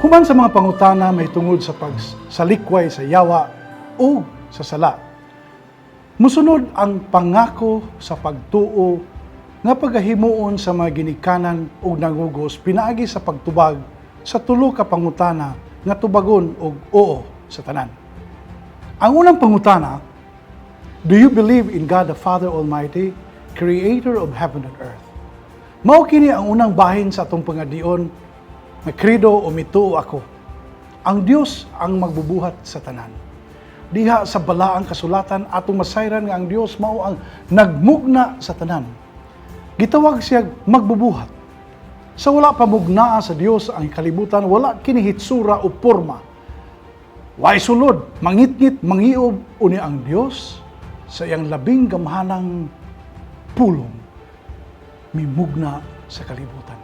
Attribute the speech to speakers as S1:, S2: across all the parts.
S1: Human sa mga pangutana may tungod sa pagsalikway sa yawa o sa sala. Musunod ang pangako sa pagtuo nga pagahimuon sa mga ginikanan o nangugos pinaagi sa pagtubag sa tulo ka pangutana nga tubagon og oo sa tanan. Ang unang pangutana, do you believe in God the Father Almighty, Creator of heaven and earth? Mao kini ang unang bahin sa atong pangadion nga krido o mituo ako. Ang Dios ang magbubuhat sa tanan. Diha sa balaang kasulatan atong masayran nga ang Dios mao ang nagmugna sa tanan. Gitawag siya magbubuhat. Sa wala pa mugnaa sa Dios ang kalibutan, wala kini hitsura o porma. Way sulod, mangitngit, mangiob uni ang Dios sa iyang labing gamhanang pulong mimugna sa kalibutan.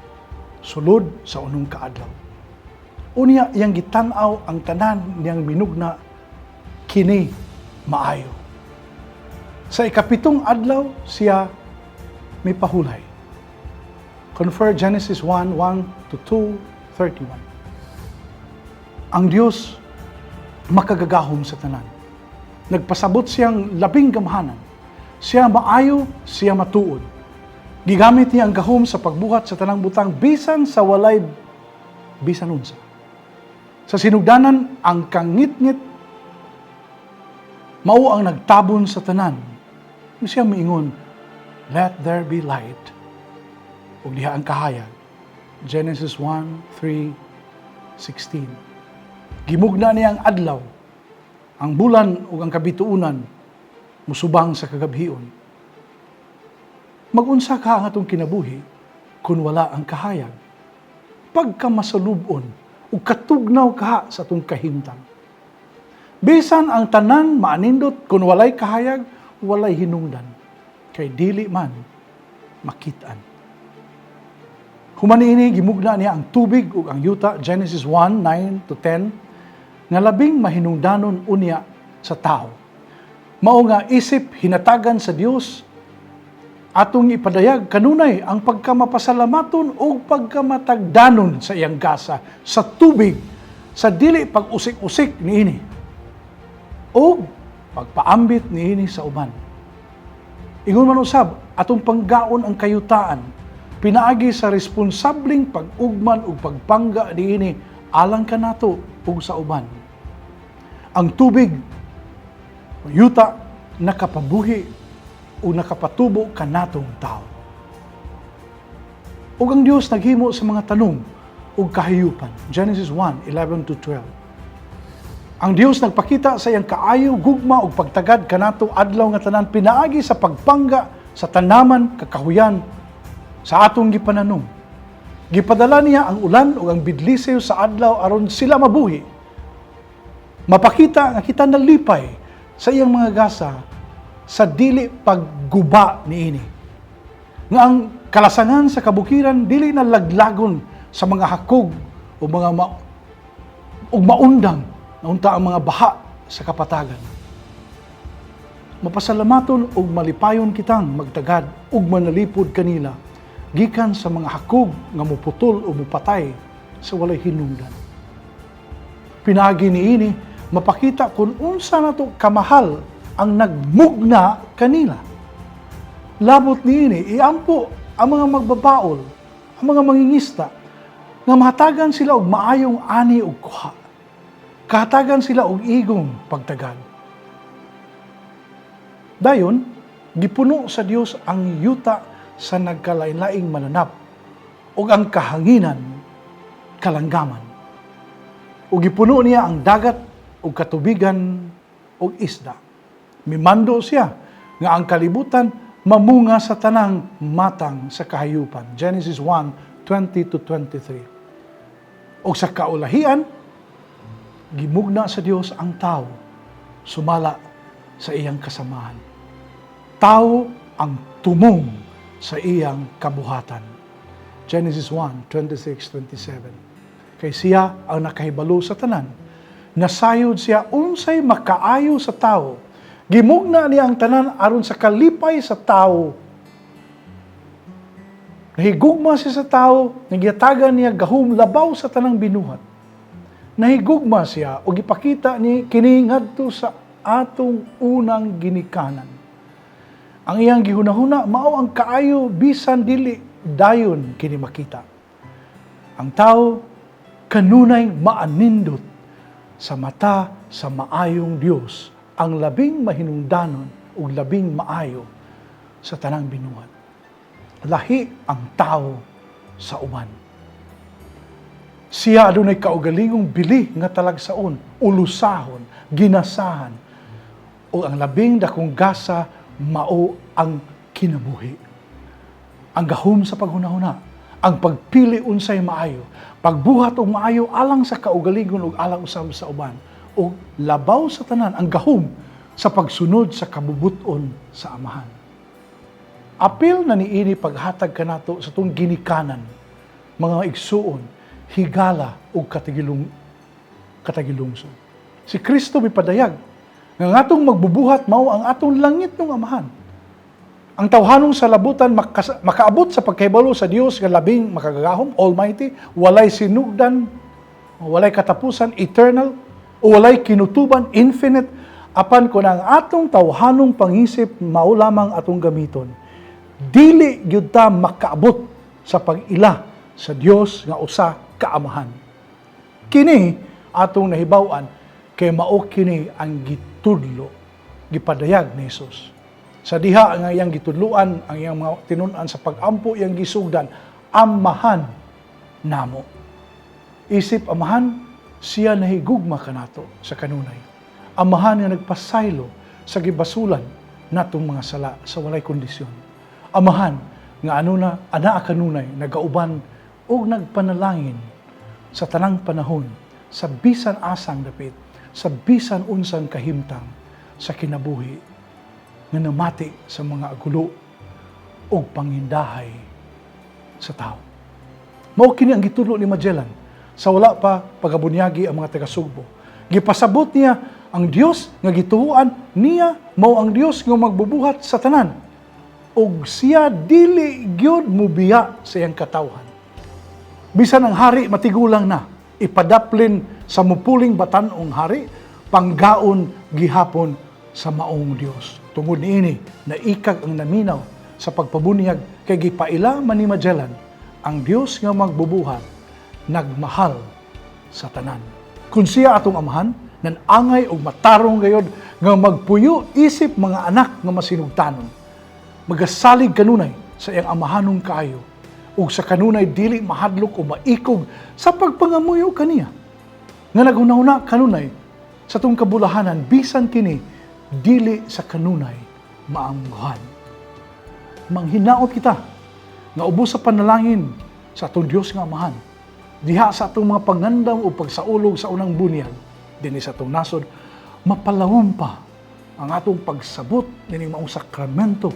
S1: Sulod sa unong kaadlaw. Unya iyang gitan-aw ang tanan niyang minugna kini maayo. Sa ikapitong adlaw siya may pahulay. Confer Genesis 1:1-2:31. Ang Dios makagagahom sa tanan. Nagpasabot siyang labing gamhanan. Siya maayo, siya matuod. Gigamit niya ang gahom sa pagbuhat sa tanang butang bisan sa walay bisan unsa. Sa sinugdanan ang kangit-ngit mao ang nagtabon sa tanan. Siya miingon, let there be light. Ug diha ang kahayag. Genesis 1:3-16. Gimugna niya ang adlaw, ang bulan ug ang kabituunan musubang sa kagabhion. Magunsa ka ang atong kinabuhi kung wala ang kahayag. Pagka masalubon o katugnaw ka sa atong kahimtang. Bisan ang tanan maanindot kung walay kahayag, walay hinungdan. Kay dili man makitaan. Human ini gimugna niya ang tubig ug ang yuta, Genesis 1:9-10, nga labing mahinungdanon unya sa tao. Mao nga isip hinatagan sa Dios atong ipadayag kanunay ang pagkamapasalamaton o pagkamatagdanon sa iyang gasa sa tubig sa dili pag-usik-usik niini o pagpaambit niini sa uban. Ingon man usab atong panggaon ang kayutaan pinaagi sa responsabling pag-ugman ug pagpangga niini alang kanato ug sa uban. Ang tubig yuta nakapabuhi o nakapatubo kanatong tao. Ug ang Dios naghimo sa mga tanong ug kahiyupan. Genesis 1:11-12. Ang Dios nagpakita sa iyang kaayo, gugma ug pagtagad kanato adlaw nga tanan pinaagi sa pagpangga sa tanaman, kakahuyan sa atong gipananom. Gipadala niya ang ulan ug ang bidlisew sa adlaw aron sila mabuhi. Mapakita nga kita nalipay sa iyang mga gasa sa dili pagguba niini. Nga ang kalasangan sa kabukiran dili na laglagon sa mga hakog o mga maundang na unta ang mga baha sa kapatagan. Mapasalamaton ug malipayon kitang magtagad ug manalipod kanila gikan sa mga hakog nga muputol o mupatay sa walay hinungdan. Pinagi niini mapakita kung unsa nato kamahal ang nagmugna kanila. Labot niini, iampo ang mga magbabaol, ang mga mangingista, nga mahatagan sila og maayong ani ug kuha. Kahatagan sila og igong pagtagad. Dayon, gipuno sa Dios ang yuta sa nagkalain-laing mananap ug ang kahanginan kalanggaman. Ug gipuno niya ang dagat ug katubigan ug isda. Mimando siya nga ang kalibutan mamunga sa tanang matang sa kahayupan. Genesis 1:20-23. O sa kaulahian, gimugna sa Dios ang tao, sumala sa iyang kasamahan. Tao ang tumong sa iyang kabuhatan. Genesis 1:26-27. Kay siya ang nakahibalo sa tanan. Nasayod siya unsay makaayo sa tao. Gimugna niya ang tanan aron sa kalipay sa tao. Nahigugma siya sa tao, nagyatagan niya gahom labaw sa tanang binuhat. Nahigugma siya o gipakita ni kini ngadto sa atong unang ginikanan. Ang iyang gihunahuna mao ang kaayo bisan dili dayon kini makita. Ang tao kanunay maanindot sa mata sa maayong Dios, ang labing mahinungdanon ug labing maayo sa tanang binuhat. Lahi ang tao sa uban. Siya adunay kaugalingong bili nga talagsaon, ulusahon, ginasahan, o ang labing dakong gasa mao ang kinabuhi. Ang gahom sa paghunahuna, ang pagpili unsay maayo, pagbuhat og maayo alang sa kaugalingon ug alang usab sa uban, o labaw sa tanan ang gahom sa pagsunod sa kabubuton sa amahan. Apil na niini paghatag kanato sa tong ginikanan, mga igsuon, higala ug katagilungson. Si Kristo mipadayag nga ngatong magbubuhat mao ang atong langit ng amahan. Ang tawhanong sa labutan makaabot sa pagkahibalo sa Dios nga labing makagagahom, almighty, walay sinugdan, walay katapusan, eternal, o walay kinutuban, infinite, apan kun ang atong tawhanong pangisip mao lamang atong gamiton. Dili gyud ta makaabot sa pag-ila sa Dios nga usa ka amahan. Kini atong nahibaw-an kay mao kini ang gitudlo, gipadayag ni Jesus. Sa diha nga iyang gitudloan, ang iyang mga tinun-an sa pag-ampo iyang gisugdan, amahan namo. Isip amahan, siya nahigugma kanato sa kanunay. Amahan nga nagpasaylo sa gibasulan natong mga sala sa walay kondisyon. Amahan nga ana kanunay nagauban og nagpanalangin sa tanang panahon, sa bisan asang dapit, sa bisan unsang kahimtang sa kinabuhi nga namati sa mga agulo o pangindahay sa tao. Mao kini ang gitudlo ni Magellan sa wala pa pagabunyagi ang mga taga-Sugbo. Gipasabot niya ang Dios nga gituhuan niya mao ang Dios nga magbubuhat sa tanan. Og siya dili gyud mubiya sa iyang katawhan. Bisan ang hari matigulang na, ipadaplin sa mupuling batanong hari, panggaon gihapon sa maong Dios. Tungod niini, naikag ang naminaw sa pagpabunyag kay gipaila man ni Magellan, ang Dios nga magbubuhat, nagmahal sa tanan. Kung siya atong amahan, nanangay og matarong gayod nga magpuyo isip mga anak nga masinugtanon. Magasalig kanunay sa iyang amahanong kaayo ug sa kanunay dili mahadlok o maikog sa pagpangamuyo kaniya. Nga naghunahuna kanunay sa tong kabulahanan bisan kini dili sa kanunay maanghan. Manghinaot kita nga ubos sa panalangin sa atong Dios nga amahan. Diha sa atong mga pangandam o pagsaulog sa unang bunyag dinhi sa atong nasod, mapalawom pa ang atong pagsabot nining maong sakramento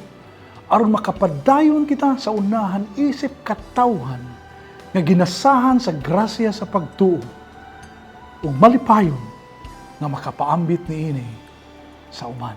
S1: aron makapadayon kita sa unahan isip katawhan nga ginasahan sa grasya sa pagtuo ug malipayon nga makapaambit niini sa uban.